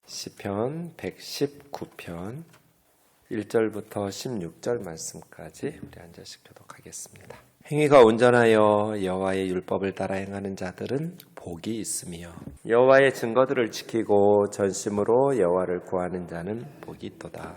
시편 119편 1절부터 16절 말씀까지 우리 앉아서 교독하겠습니다. 행위가 온전하여 여호와의 율법을 따라 행하는 자들은 복이 있으며 여호와의 증거들을 지키고 전심으로 여호와를 구하는 자는 복이 있도다.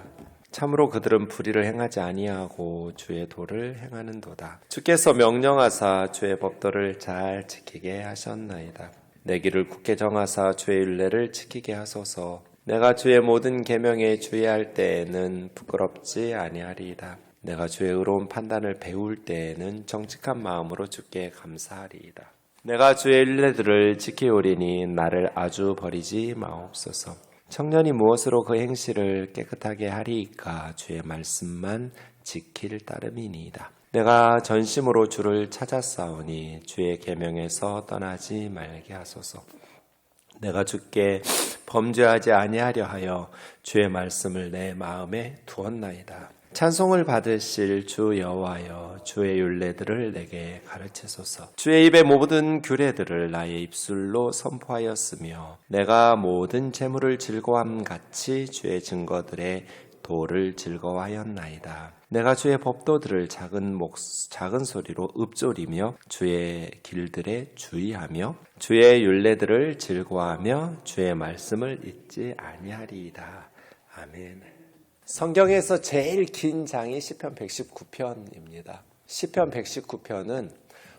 참으로 그들은 불의를 행하지 아니하고 주의 도를 행하는도다. 주께서 명령하사 주의 법도를 잘 지키게 하셨나이다. 내 길을 굳게 정하사 주의 율례를 지키게 하소서. 내가 주의 모든 계명에 주의할 때에는 부끄럽지 아니하리이다. 내가 주의 의로운 판단을 배울 때에는 정직한 마음으로 주께 감사하리이다. 내가 주의 율례들을 지키오리니 나를 아주 버리지 마옵소서. 청년이 무엇으로 그 행실을 깨끗하게 하리이까? 주의 말씀만 지킬 따름이니이다. 내가 전심으로 주를 찾았사오니 주의 계명에서 떠나지 말게 하소서. 내가 주께 범죄하지 아니하려 하여 주의 말씀을 내 마음에 두었나이다. 찬송을 받으실 주 여호와여, 주의 율례들을 내게 가르치소서. 주의 입의 모든 규례들을 나의 입술로 선포하였으며 내가 모든 재물을 즐거워함 같이 주의 증거들의 도를 즐거워하였나이다. 내가 주의 법도들을 작은 소리로 읊조리며 주의 길들에 주의하며 주의 율례들을 즐거워하며 주의 말씀을 잊지 아니하리이다. 아멘. 성경에서 제일 긴 장이 시편 119편입니다. 시편 119편은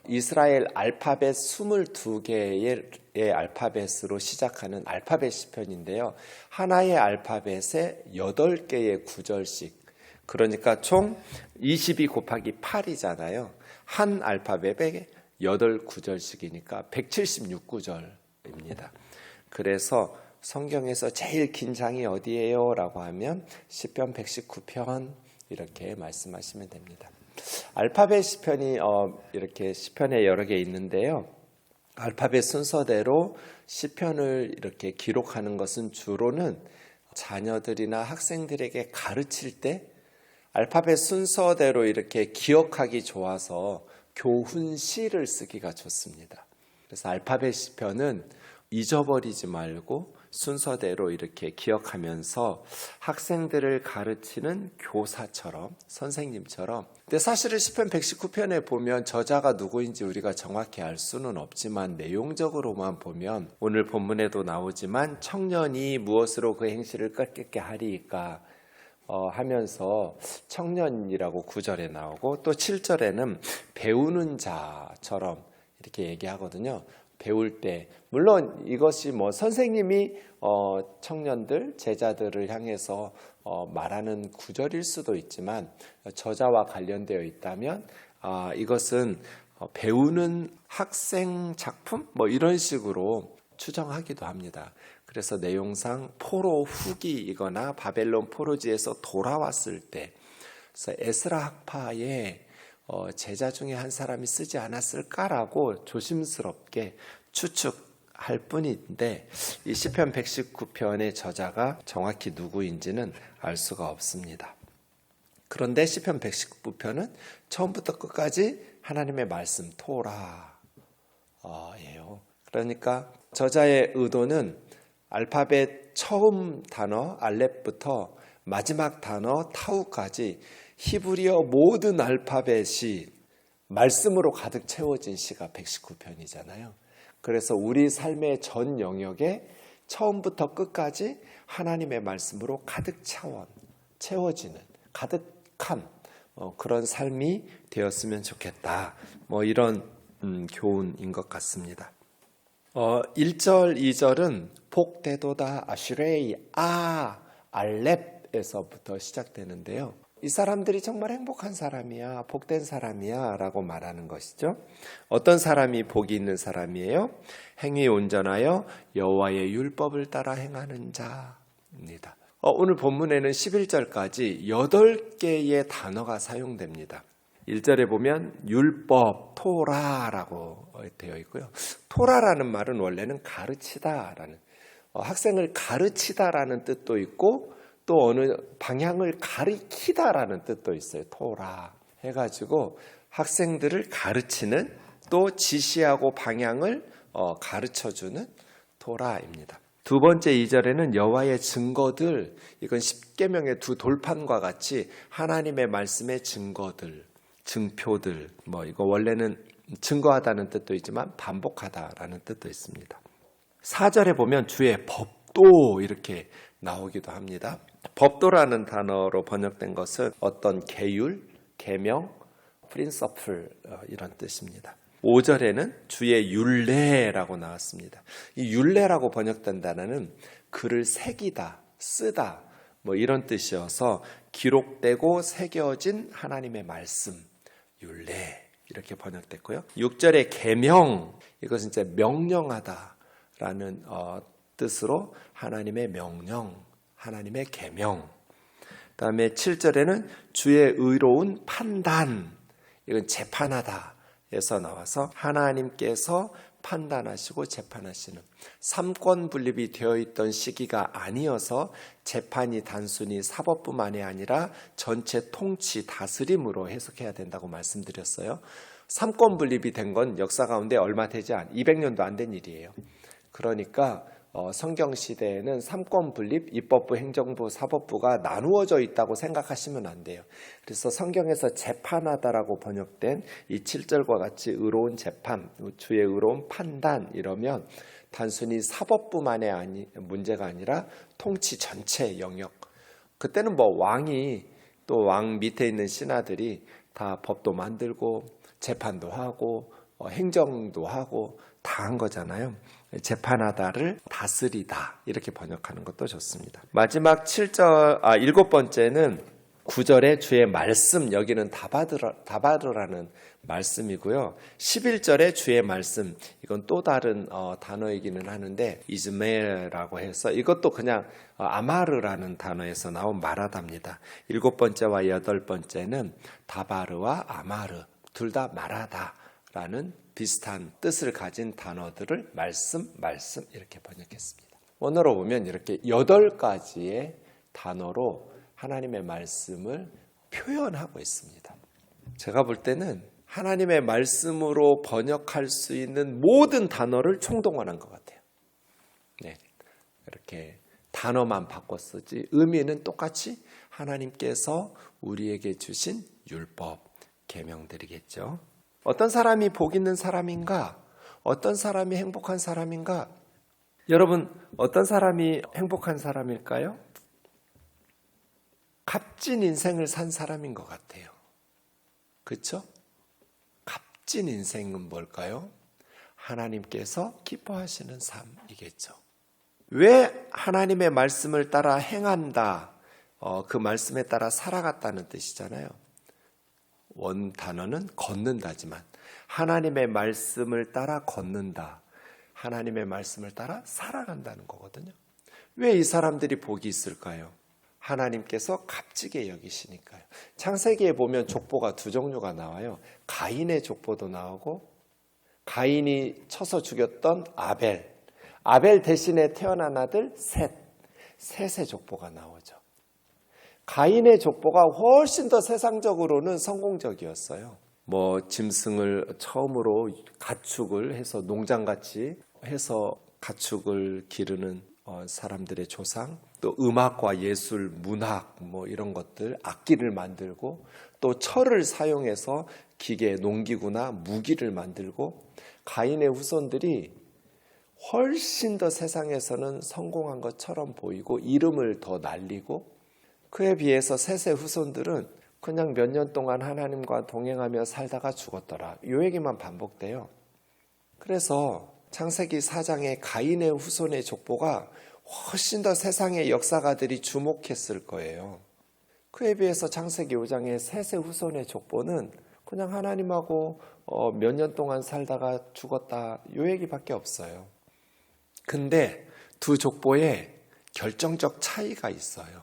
이스라엘 알파벳 22개의 알파벳으로 시작하는 알파벳 시편인데요. 하나의 알파벳에 8개의 구절씩, 그러니까 총 22 곱하기 8이잖아요. 한 알파벳에 8구절씩이니까 176구절입니다. 그래서 성경에서 제일 긴 장이 어디예요? 라고 하면 시편 119편 이렇게 말씀하시면 됩니다. 알파벳 시편이 이렇게 시편에 여러 개 있는데요. 알파벳 순서대로 시편을 이렇게 기록하는 것은 주로는 자녀들이나 학생들에게 가르칠 때 알파벳 순서대로 이렇게 기억하기 좋아서 교훈시를 쓰기가 좋습니다. 그래서 알파벳 시편은 잊어버리지 말고 순서대로 이렇게 기억하면서 학생들을 가르치는 교사처럼, 선생님처럼. 근데 사실은 시편 119편에 보면 저자가 누구인지 우리가 정확히 알 수는 없지만 내용적으로만 보면 오늘 본문에도 나오지만 청년이 무엇으로 그 행실을 깨끗게 하리이까 하면서 청년이라고 9절에 나오고 또 7절에는 배우는 자처럼 이렇게 얘기하거든요. 배울 때 물론 이것이 선생님이 청년들, 제자들을 향해서 말하는 구절일 수도 있지만 저자와 관련되어 있다면 이것은 배우는 학생 작품 이런 식으로 추정하기도 합니다. 그래서 내용상 포로 후기이거나 바벨론 포로지에서 돌아왔을 때 그래서 에스라 학파의 제자 중에 한 사람이 쓰지 않았을까라고 조심스럽게 추측할 뿐인데 이 시편 119편의 저자가 정확히 누구인지는 알 수가 없습니다. 그런데 시편 119편은 처음부터 끝까지 하나님의 말씀 토라예요. 그러니까 저자의 의도는 알파벳 처음 단어 알렙부터 마지막 단어 타우까지 히브리어 모든 알파벳이 말씀으로 가득 채워진 시가 119편이잖아요. 그래서 우리 삶의 전 영역에 처음부터 끝까지 하나님의 말씀으로 가득 채워지는 가득한 그런 삶이 되었으면 좋겠다. 이런 교훈인 것 같습니다. 1절, 2절은 복되도다 아슈레이 알렙에서부터 시작되는데요. 이 사람들이 정말 행복한 사람이야, 복된 사람이야 라고 말하는 것이죠. 어떤 사람이 복이 있는 사람이에요? 행위 온전하여 여호와의 율법을 따라 행하는 자입니다. 오늘 본문에는 11절까지 8개의 단어가 사용됩니다. 1절에 보면 율법, 토라라고 되어 있고요. 토라라는 말은 원래는 가르치다라는, 학생을 가르치다라는 뜻도 있고 또 어느 방향을 가리키다라는 뜻도 있어요. 토라 해가지고 학생들을 가르치는 또 지시하고 방향을 가르쳐주는 토라입니다. 두 번째 2절에는 여호와의 증거들, 이건 십계명의 두 돌판과 같이 하나님의 말씀의 증거들, 증표들, 이거 원래는 증거하다는 뜻도 있지만 반복하다라는 뜻도 있습니다. 4절에 보면 주의 법도 이렇게 나오기도 합니다. 법도라는 단어로 번역된 것은 어떤 계율, 계명, 프린서플 이런 뜻입니다. 5절에는 주의 율례라고 나왔습니다. 이 율례라고 번역된 단어는 글을 새기다, 쓰다 이런 뜻이어서 기록되고 새겨진 하나님의 말씀, 율례 이렇게 번역됐고요. 6절의 계명, 이것은 이제 명령하다라는 뜻으로 하나님의 명령, 하나님의 계명. 그다음에 7절에는 주의 의로운 판단, 이건 재판하다 에서 나와서 하나님께서 판단하시고 재판하시는, 삼권 분립이 되어 있던 시기가 아니어서 재판이 단순히 사법뿐만이 아니라 전체 통치, 다스림으로 해석해야 된다고 말씀드렸어요. 삼권 분립이 된 건 역사 가운데 얼마 되지 200년도 안 된 일이에요. 그러니까 성경 시대에는 삼권 분립, 입법부, 행정부, 사법부가 나누어져 있다고 생각하시면 안 돼요. 그래서 성경에서 재판하다라고 번역된 이 7절과 같이 의로운 재판, 주의 의로운 판단 이러면 단순히 사법부만의 문제가 아니라 통치 전체 영역. 그때는 왕이 또 왕 밑에 있는 신하들이 다 법도 만들고 재판도 하고 행정도 하고 다 한 거잖아요. 재판하다를 다스리다 이렇게 번역하는 것도 좋습니다. 마지막 7번째는 9절에 주의 말씀, 여기는 다바르라는 말씀이고요. 11절에 주의 말씀, 이건 또 다른 단어이기는 하는데 이즈메라고 해서 이것도 그냥 아마르라는 단어에서 나온 마라다입니다. 7번째와 8번째는 다바르와 아마르 둘 다 마라다라는 비슷한 뜻을 가진 단어들을 말씀 이렇게 번역했습니다. 원어로 보면 이렇게 8가지의 단어로 하나님의 말씀을 표현하고 있습니다. 제가 볼 때는 하나님의 말씀으로 번역할 수 있는 모든 단어를 총동원한 것 같아요. 네, 이렇게 단어만 바꿔 쓰지 의미는 똑같이 하나님께서 우리에게 주신 율법, 계명들이겠죠. 어떤 사람이 복 있는 사람인가? 어떤 사람이 행복한 사람인가? 여러분, 어떤 사람이 행복한 사람일까요? 값진 인생을 산 사람인 것 같아요. 그렇죠? 값진 인생은 뭘까요? 하나님께서 기뻐하시는 삶이겠죠. 왜 하나님의 말씀을 따라 행한다? 그 말씀에 따라 살아갔다는 뜻이잖아요. 원 단어는 걷는다지만 하나님의 말씀을 따라 걷는다. 하나님의 말씀을 따라 살아간다는 거거든요. 왜 이 사람들이 복이 있을까요? 하나님께서 값지게 여기시니까요. 창세기에 보면 족보가 두 종류가 나와요. 가인의 족보도 나오고 가인이 쳐서 죽였던 아벨 대신에 태어난 아들 셋의 족보가 나오죠. 가인의 족보가 훨씬 더 세상적으로는 성공적이었어요. 짐승을 처음으로 가축을 해서 농장같이 해서 가축을 기르는 사람들의 조상, 또 음악과 예술, 문학 이런 것들, 악기를 만들고 또 철을 사용해서 기계, 농기구나 무기를 만들고 가인의 후손들이 훨씬 더 세상에서는 성공한 것처럼 보이고 이름을 더 날리고 그에 비해서 셋의 후손들은 그냥 몇 년 동안 하나님과 동행하며 살다가 죽었더라. 이 얘기만 반복돼요. 그래서 창세기 4장의 가인의 후손의 족보가 훨씬 더 세상의 역사가들이 주목했을 거예요. 그에 비해서 창세기 5장의 셋의 후손의 족보는 그냥 하나님하고 몇 년 동안 살다가 죽었다. 이 얘기밖에 없어요. 근데 두 족보에 결정적 차이가 있어요.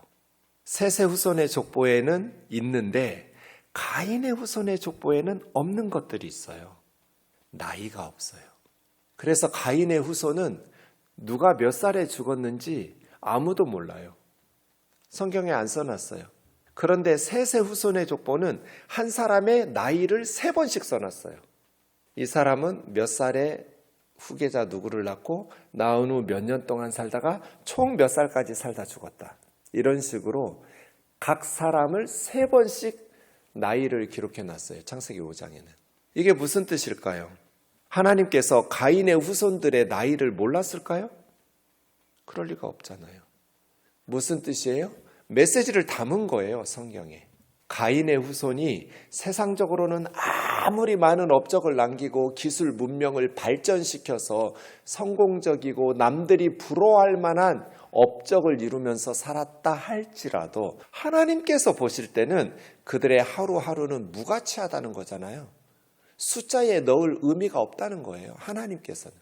셋의 후손의 족보에는 있는데 가인의 후손의 족보에는 없는 것들이 있어요. 나이가 없어요. 그래서 가인의 후손은 누가 몇 살에 죽었는지 아무도 몰라요. 성경에 안 써놨어요. 그런데 셋의 후손의 족보는 한 사람의 나이를 3번씩 써놨어요. 이 사람은 몇 살에 후계자 누구를 낳고 낳은 후 몇 년 동안 살다가 총 몇 살까지 살다 죽었다. 이런 식으로 각 사람을 3번씩 나이를 기록해 놨어요. 창세기 5장에는. 이게 무슨 뜻일까요? 하나님께서 가인의 후손들의 나이를 몰랐을까요? 그럴 리가 없잖아요. 무슨 뜻이에요? 메시지를 담은 거예요, 성경에. 가인의 후손이 세상적으로는 아무리 많은 업적을 남기고 기술 문명을 발전시켜서 성공적이고 남들이 부러워할 만한 업적을 이루면서 살았다 할지라도 하나님께서 보실 때는 그들의 하루하루는 무가치하다는 거잖아요. 숫자에 넣을 의미가 없다는 거예요, 하나님께서는.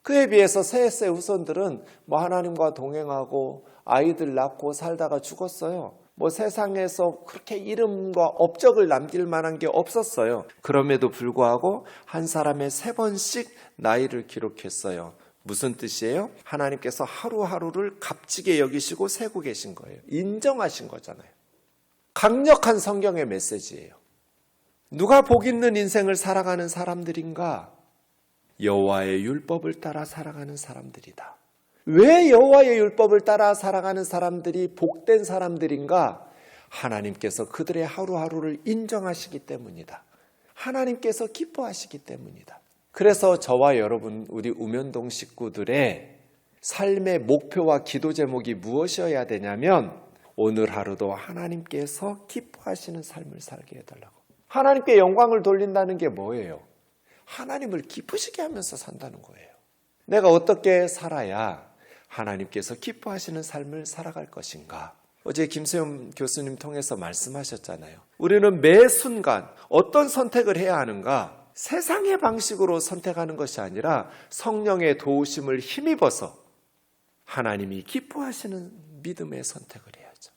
그에 비해서 셋의 후손들은 하나님과 동행하고 아이들 낳고 살다가 죽었어요. 세상에서 그렇게 이름과 업적을 남길 만한 게 없었어요. 그럼에도 불구하고 한 사람의 3번씩 나이를 기록했어요. 무슨 뜻이에요? 하나님께서 하루하루를 값지게 여기시고 세고 계신 거예요. 인정하신 거잖아요. 강력한 성경의 메시지예요. 누가 복 있는 인생을 살아가는 사람들인가? 여호와의 율법을 따라 살아가는 사람들이다. 왜 여호와의 율법을 따라 살아가는 사람들이 복된 사람들인가? 하나님께서 그들의 하루하루를 인정하시기 때문이다. 하나님께서 기뻐하시기 때문이다. 그래서 저와 여러분, 우리 우면동 식구들의 삶의 목표와 기도 제목이 무엇이어야 되냐면 오늘 하루도 하나님께서 기뻐하시는 삶을 살게 해달라고. 하나님께 영광을 돌린다는 게 뭐예요? 하나님을 기쁘시게 하면서 산다는 거예요. 내가 어떻게 살아야 하나님께서 기뻐하시는 삶을 살아갈 것인가? 어제 김세용 교수님 통해서 말씀하셨잖아요. 우리는 매 순간 어떤 선택을 해야 하는가? 세상의 방식으로 선택하는 것이 아니라 성령의 도우심을 힘입어서 하나님이 기뻐하시는 믿음의 선택을 해야죠.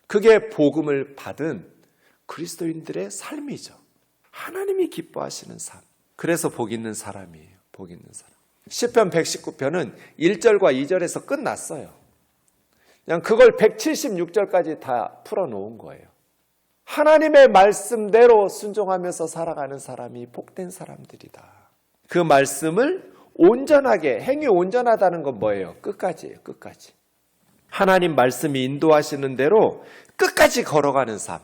그게 복음을 받은 그리스도인들의 삶이죠. 하나님이 기뻐하시는 삶. 그래서 복 있는 사람이에요. 복 있는 사람. 시편 119편은 1절과 2절에서 끝났어요. 그냥 그걸 176절까지 다 풀어놓은 거예요. 하나님의 말씀대로 순종하면서 살아가는 사람이 복된 사람들이다. 그 말씀을 온전하게, 행위 온전하다는 건 뭐예요? 끝까지예요. 끝까지. 하나님 말씀이 인도하시는 대로 끝까지 걸어가는 삶.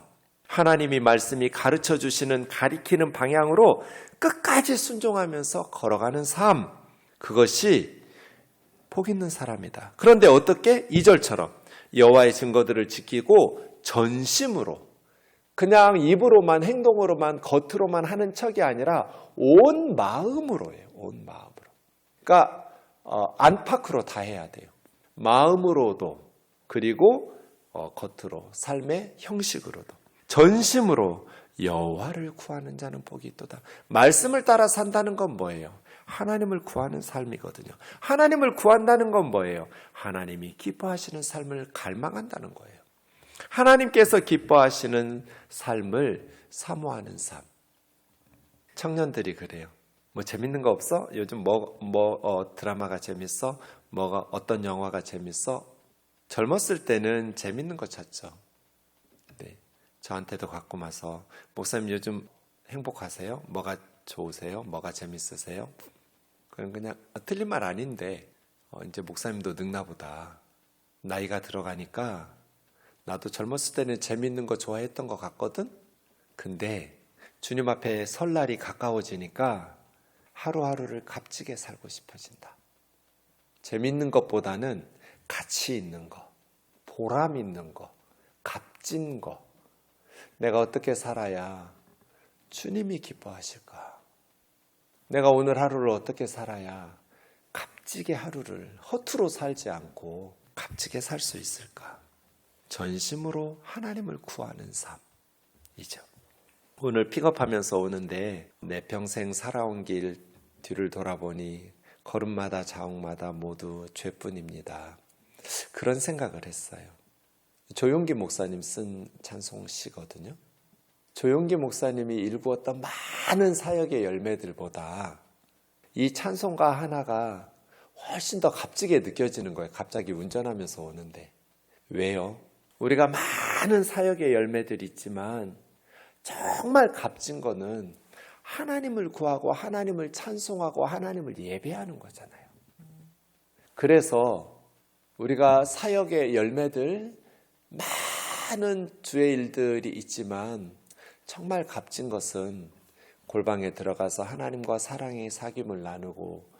하나님이 말씀이 가르쳐 주시는, 가리키는 방향으로 끝까지 순종하면서 걸어가는 삶. 그것이 복 있는 사람이다. 그런데 어떻게? 2절처럼 여호와의 증거들을 지키고 전심으로, 그냥 입으로만, 행동으로만, 겉으로만 하는 척이 아니라 온 마음으로예요. 온 마음으로. 그러니까 안팎으로 다 해야 돼요. 마음으로도, 그리고 겉으로, 삶의 형식으로도. 전심으로 여호와를 구하는 자는 복이 있도다. 말씀을 따라 산다는 건 뭐예요? 하나님을 구하는 삶이거든요. 하나님을 구한다는 건 뭐예요? 하나님이 기뻐하시는 삶을 갈망한다는 거예요. 하나님께서 기뻐하시는 삶을 사모하는 삶. 청년들이 그래요. 재밌는 거 없어? 요즘 드라마가 재밌어? 어떤 영화가 재밌어? 젊었을 때는 재밌는 거 찾죠. 네. 저한테도 가끔 와서, 목사님 요즘 행복하세요? 뭐가 좋으세요? 뭐가 재밌으세요? 그냥 틀린 말 아닌데, 이제 목사님도 늙나 보다. 나이가 들어가니까 나도 젊었을 때는 재밌는 거 좋아했던 것 같거든? 근데 주님 앞에 설날이 가까워지니까 하루하루를 값지게 살고 싶어진다. 재밌는 것보다는 가치 있는 거, 보람 있는 거, 값진 거. 내가 어떻게 살아야 주님이 기뻐하실까? 내가 오늘 하루를 어떻게 살아야 값지게 하루를 허투루 살지 않고 값지게 살 수 있을까? 전심으로 하나님을 구하는 삶이죠. 오늘 픽업하면서 오는데 내 평생 살아온 길 뒤를 돌아보니 걸음마다 자옥마다 모두 죄뿐입니다. 그런 생각을 했어요. 조용기 목사님 쓴 찬송시거든요. 조용기 목사님이 일구었던 많은 사역의 열매들보다 이 찬송가 하나가 훨씬 더 값지게 느껴지는 거예요. 갑자기 운전하면서 오는데. 왜요? 우리가 많은 사역의 열매들이 있지만 정말 값진 거는 하나님을 구하고 하나님을 찬송하고 하나님을 예배하는 거잖아요. 그래서 우리가 사역의 열매들, 많은 주의 일들이 있지만 정말 값진 것은 골방에 들어가서 하나님과 사랑의 사귐을 나누고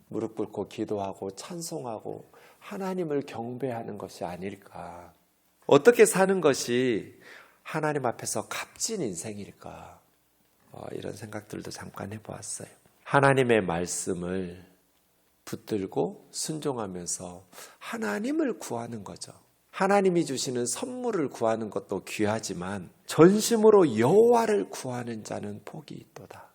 무릎 꿇고 기도하고 찬송하고 하나님을 경배하는 것이 아닐까. 어떻게 사는 것이 하나님 앞에서 값진 인생일까. 이런 생각들도 잠깐 해보았어요. 하나님의 말씀을 붙들고 순종하면서 하나님을 구하는 거죠. 하나님이 주시는 선물을 구하는 것도 귀하지만 전심으로 여호와를 구하는 자는 복이 있도다.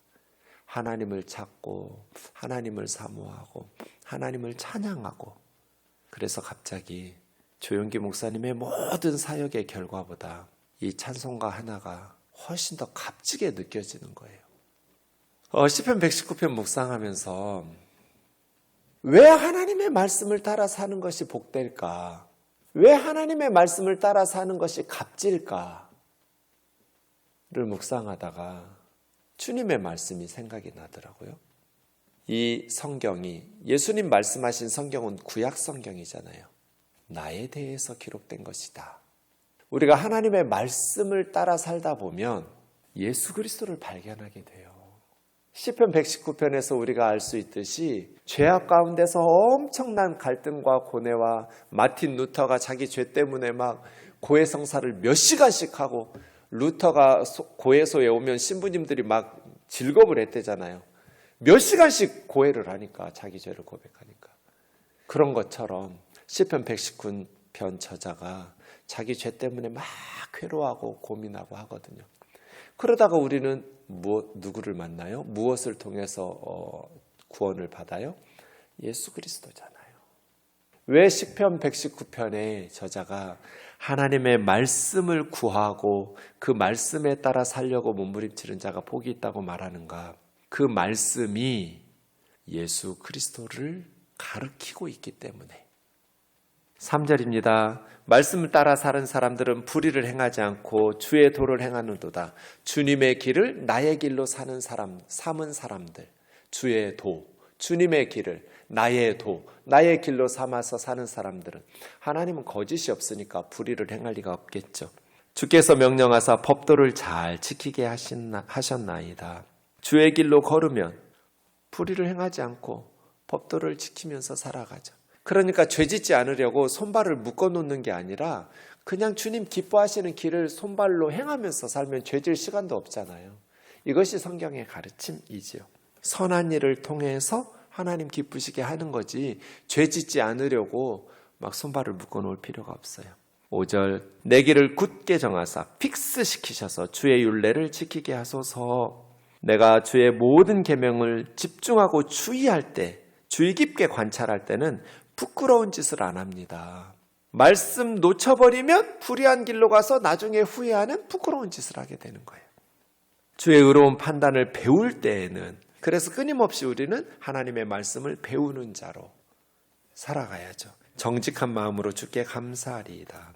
하나님을 찾고 하나님을 사모하고 하나님을 찬양하고. 그래서 갑자기 조용기 목사님의 모든 사역의 결과보다 이 찬송가 하나가 훨씬 더 값지게 느껴지는 거예요. 시편 119편 묵상하면서 왜 하나님의 말씀을 따라 사는 것이 복될까? 왜 하나님의 말씀을 따라 사는 것이 값질까를 묵상하다가 주님의 말씀이 생각이 나더라고요. 이 성경이, 예수님 말씀하신 성경은 구약 성경이잖아요. 나에 대해서 기록된 것이다. 우리가 하나님의 말씀을 따라 살다 보면 예수 그리스도를 발견하게 돼요. 시편 119편에서 우리가 알 수 있듯이 죄악 가운데서 엄청난 갈등과 고뇌와 마틴 루터가 자기 죄 때문에 막 고해성사를 몇 시간씩 하고, 루터가 고해소에 오면 신부님들이 막 질겁을 했대잖아요. 몇 시간씩 고해를 하니까, 자기 죄를 고백하니까. 그런 것처럼 시편 119편 저자가 자기 죄 때문에 막 괴로워하고 고민하고 하거든요. 그러다가 우리는 누구를 만나요? 무엇을 통해서 구원을 받아요? 예수 그리스도잖아요. 왜 시편 119편의 저자가 하나님의 말씀을 구하고 그 말씀에 따라 살려고 몸부림치는 자가 복이 있다고 말하는가? 그 말씀이 예수 그리스도를 가르치고 있기 때문에. 3절입니다. 말씀을 따라 사는 사람들은 불의를 행하지 않고 주의 도를 행하는도다. 주님의 길을 나의 길로 삼은 사람들. 주의 도, 주님의 길을 나의 도, 나의 길로 삼아서 사는 사람들은, 하나님은 거짓이 없으니까 불의를 행할 리가 없겠죠. 주께서 명령하사 법도를 잘 지키게 하셨나이다. 주의 길로 걸으면 불의를 행하지 않고 법도를 지키면서 살아가죠. 그러니까 죄짓지 않으려고 손발을 묶어놓는 게 아니라 그냥 주님 기뻐하시는 길을 손발로 행하면서 살면 죄질 시간도 없잖아요. 이것이 성경의 가르침이지요. 선한 일을 통해서 하나님 기쁘시게 하는 거지, 죄짓지 않으려고 막 손발을 묶어놓을 필요가 없어요. 5절, 내 길을 굳게 정하사 픽스시키셔서 주의 율례를 지키게 하소서. 내가 주의 모든 계명을 집중하고 주의할 때, 주의 깊게 관찰할 때는 부끄러운 짓을 안 합니다. 말씀 놓쳐버리면 불의한 길로 가서 나중에 후회하는 부끄러운 짓을 하게 되는 거예요. 주의 의로운 판단을 배울 때에는, 그래서 끊임없이 우리는 하나님의 말씀을 배우는 자로 살아가야죠. 정직한 마음으로 주께 감사하리이다.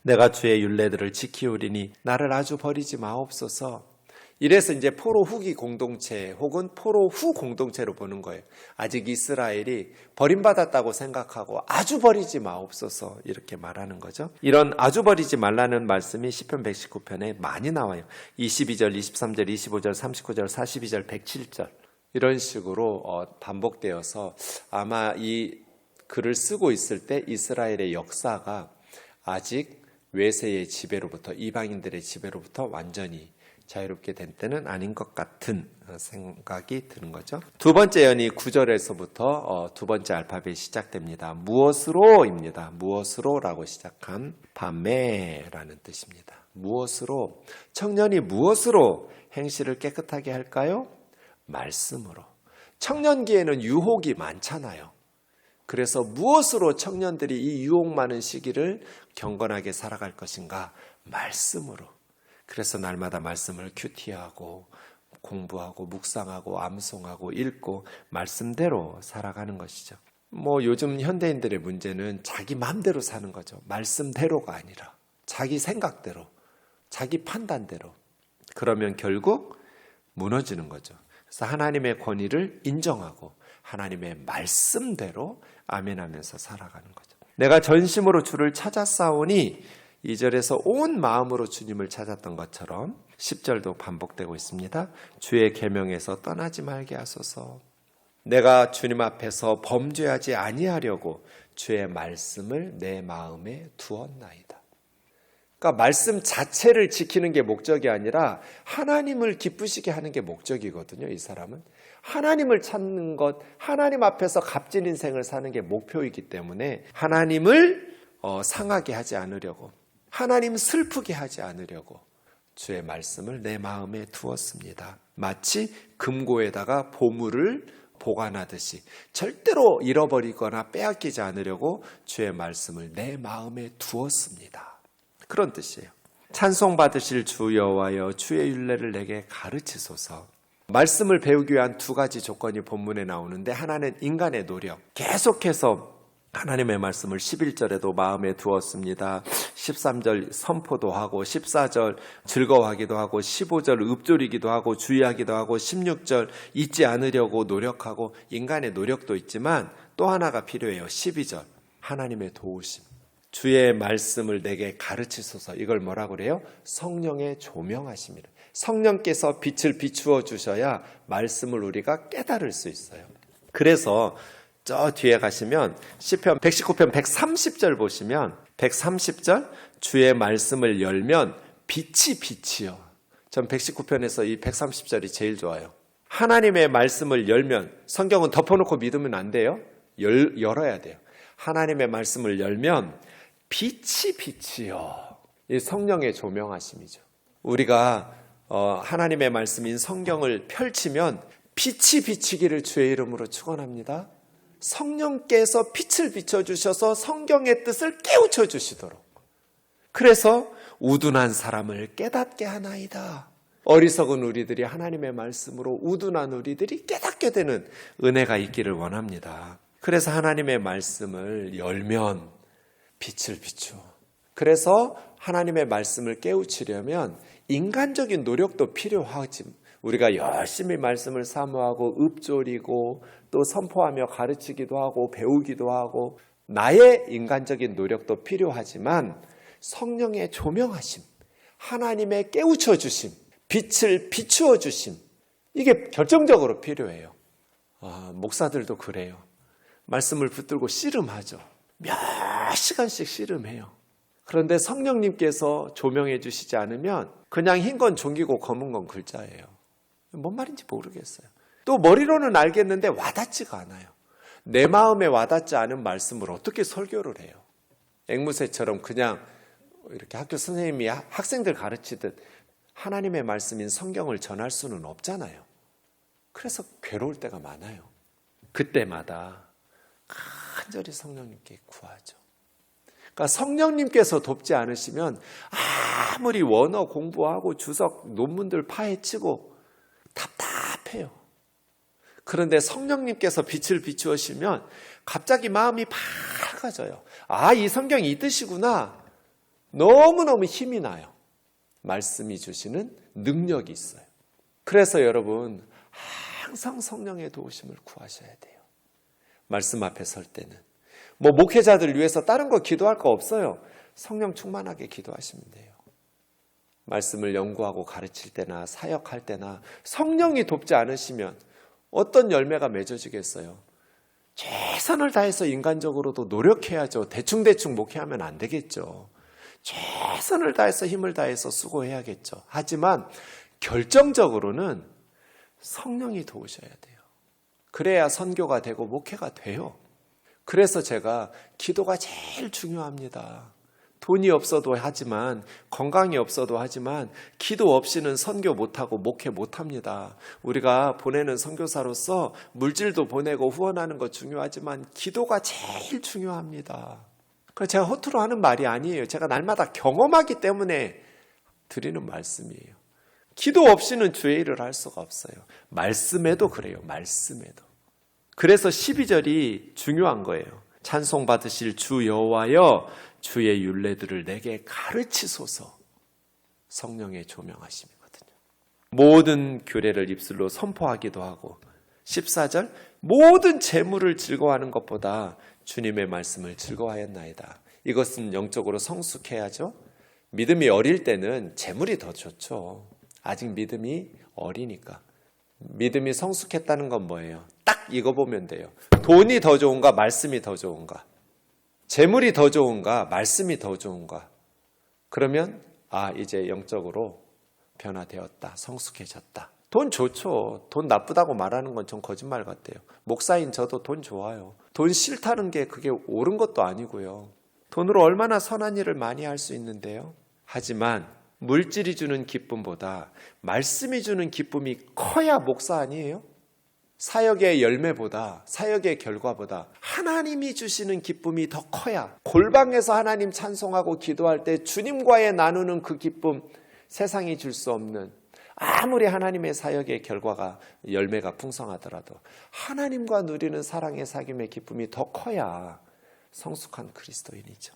내가 주의 율례들을 지키오리니 나를 아주 버리지 마옵소서. 이래서 이제 포로 후기 공동체 혹은 포로 후 공동체로 보는 거예요. 아직 이스라엘이 버림받았다고 생각하고 아주 버리지 마옵소서, 이렇게 말하는 거죠. 이런 아주 버리지 말라는 말씀이 시편 119편에 많이 나와요. 22절, 23절, 25절, 39절, 42절, 107절 이런 식으로 반복되어서 아마 이 글을 쓰고 있을 때 이스라엘의 역사가 아직 외세의 지배로부터, 이방인들의 지배로부터 완전히 자유롭게 된 때는 아닌 것 같은 생각이 드는 거죠. 두 번째 연이 9절에서부터 두 번째 알파벳이 시작됩니다. 무엇으로입니다. 무엇으로라고 시작한 밤에라는 뜻입니다. 무엇으로, 청년이 무엇으로 행실을 깨끗하게 할까요? 말씀으로. 청년기에는 유혹이 많잖아요. 그래서 무엇으로 청년들이 이 유혹 많은 시기를 경건하게 살아갈 것인가? 말씀으로. 그래서 날마다 말씀을 큐티하고 공부하고 묵상하고 암송하고 읽고 말씀대로 살아가는 것이죠. 요즘 현대인들의 문제는 자기 마음대로 사는 거죠. 말씀대로가 아니라 자기 생각대로, 자기 판단대로. 그러면 결국 무너지는 거죠. 그래서 하나님의 권위를 인정하고 하나님의 말씀대로 아멘하면서 살아가는 거죠. 내가 전심으로 주를 찾았사오니 2절에서 온 마음으로 주님을 찾았던 것처럼 10절도 반복되고 있습니다. 주의 계명에서 떠나지 말게 하소서. 내가 주님 앞에서 범죄하지 아니하려고 주의 말씀을 내 마음에 두었나이다. 그러니까 말씀 자체를 지키는 게 목적이 아니라 하나님을 기쁘시게 하는 게 목적이거든요. 이 사람은 하나님을 찾는 것, 하나님 앞에서 값진 인생을 사는 게 목표이기 때문에 하나님을 상하게 하지 않으려고, 하나님 슬프게 하지 않으려고 주의 말씀을 내 마음에 두었습니다. 마치 금고에다가 보물을 보관하듯이 절대로 잃어버리거나 빼앗기지 않으려고 주의 말씀을 내 마음에 두었습니다. 그런 뜻이에요. 찬송 받으실 주 여호와여 주의 율례를 내게 가르치소서. 말씀을 배우기 위한 두 가지 조건이 본문에 나오는데, 하나는 인간의 노력, 계속해서 하나님의 말씀을 11절에도 마음에 두었습니다. 13절 선포도 하고 14절 즐거워하기도 하고 15절 읊조리기도 하고 주의하기도 하고 16절 잊지 않으려고 노력하고, 인간의 노력도 있지만 또 하나가 필요해요. 12절 하나님의 도우심. 주의 말씀을 내게 가르치소서. 이걸 뭐라고 그래요? 성령의 조명하심이라. 성령께서 빛을 비추어 주셔야 말씀을 우리가 깨달을 수 있어요. 그래서 저 뒤에 가시면 시편 119편 130절 보시면 130절 주의 말씀을 열면 빛이요. 전 119편에서 이 130절이 제일 좋아요. 하나님의 말씀을 열면, 성경은 덮어놓고 믿으면 안 돼요. 열어야 돼요. 하나님의 말씀을 열면 빛이요. 이 성령의 조명하심이죠. 우리가 하나님의 말씀인 성경을 펼치면 빛이 비치기를 주의 이름으로 축원합니다. 성령께서 빛을 비춰주셔서 성경의 뜻을 깨우쳐 주시도록. 그래서 우둔한 사람을 깨닫게 하나이다. 어리석은 우리들이 하나님의 말씀으로 우둔한 우리들이 깨닫게 되는 은혜가 있기를 원합니다. 그래서 하나님의 말씀을 열면 빛을 비추어. 그래서 하나님의 말씀을 깨우치려면 인간적인 노력도 필요하지. 우리가 열심히 말씀을 사모하고 읊조리고 또 선포하며 가르치기도 하고 배우기도 하고, 나의 인간적인 노력도 필요하지만 성령의 조명하심, 하나님의 깨우쳐 주심, 빛을 비추어 주심, 이게 결정적으로 필요해요. 목사들도 그래요. 말씀을 붙들고 씨름하죠. 몇 시간씩 씨름해요. 그런데 성령님께서 조명해 주시지 않으면 그냥 흰 건 종이고 검은 건 글자예요. 뭔 말인지 모르겠어요. 또 머리로는 알겠는데 와닿지가 않아요. 내 마음에 와닿지 않은 말씀을 어떻게 설교를 해요? 앵무새처럼 그냥 이렇게 학교 선생님이 학생들 가르치듯 하나님의 말씀인 성경을 전할 수는 없잖아요. 그래서 괴로울 때가 많아요. 그때마다 간절히 성령님께 구하죠. 그러니까 성령님께서 돕지 않으시면 아무리 원어 공부하고 주석 논문들 파헤치고 답답해요. 그런데 성령님께서 빛을 비추시면 갑자기 마음이 밝아져요. 이 성경이 이 뜻이구나. 너무너무 힘이 나요. 말씀이 주시는 능력이 있어요. 그래서 여러분 항상 성령의 도우심을 구하셔야 돼요. 말씀 앞에 설 때는. 목회자들 위해서 다른 거 기도할 거 없어요. 성령 충만하게 기도하시면 돼요. 말씀을 연구하고 가르칠 때나 사역할 때나 성령이 돕지 않으시면 어떤 열매가 맺어지겠어요? 최선을 다해서 인간적으로도 노력해야죠. 대충대충 목회하면 안 되겠죠. 최선을 다해서 힘을 다해서 수고해야겠죠. 하지만 결정적으로는 성령이 도우셔야 돼요. 그래야 선교가 되고 목회가 돼요. 그래서 제가 기도가 제일 중요합니다. 돈이 없어도 하지만, 건강이 없어도 하지만 기도 없이는 선교 못하고 목회 못합니다. 우리가 보내는 선교사로서 물질도 보내고 후원하는 거 중요하지만 기도가 제일 중요합니다. 그래서 제가 허투루 하는 말이 아니에요. 제가 날마다 경험하기 때문에 드리는 말씀이에요. 기도 없이는 주의 일을 할 수가 없어요. 말씀에도 그래요. 말씀에도. 그래서 12절이 중요한 거예요. 찬송 받으실 주 여호와여 주의 율례들을 내게 가르치소서. 성령의 조명하심이거든요. 모든 규례를 입술로 선포하기도 하고 14절 모든 재물을 즐거워하는 것보다 주님의 말씀을 즐거워하였나이다. 이것은 영적으로 성숙해야죠. 믿음이 어릴 때는 재물이 더 좋죠. 아직 믿음이 어리니까. 믿음이 성숙했다는 건 뭐예요? 딱 이거 보면 돼요. 돈이 더 좋은가 말씀이 더 좋은가? 재물이 더 좋은가 말씀이 더 좋은가? 그러면 이제 영적으로 변화되었다. 성숙해졌다. 돈 좋죠. 돈 나쁘다고 말하는 건 전 거짓말 같아요. 목사인 저도 돈 좋아요. 돈 싫다는 게 그게 옳은 것도 아니고요. 돈으로 얼마나 선한 일을 많이 할 수 있는데요. 하지만 물질이 주는 기쁨보다 말씀이 주는 기쁨이 커야 목사 아니에요? 사역의 열매보다 사역의 결과보다 하나님이 주시는 기쁨이 더 커야 골방에서 하나님 찬송하고 기도할 때 주님과의 나누는 그 기쁨 세상이 줄 수 없는 아무리 하나님의 사역의 결과가 열매가 풍성하더라도 하나님과 누리는 사랑의 사귐의 기쁨이 더 커야 성숙한 그리스도인이죠.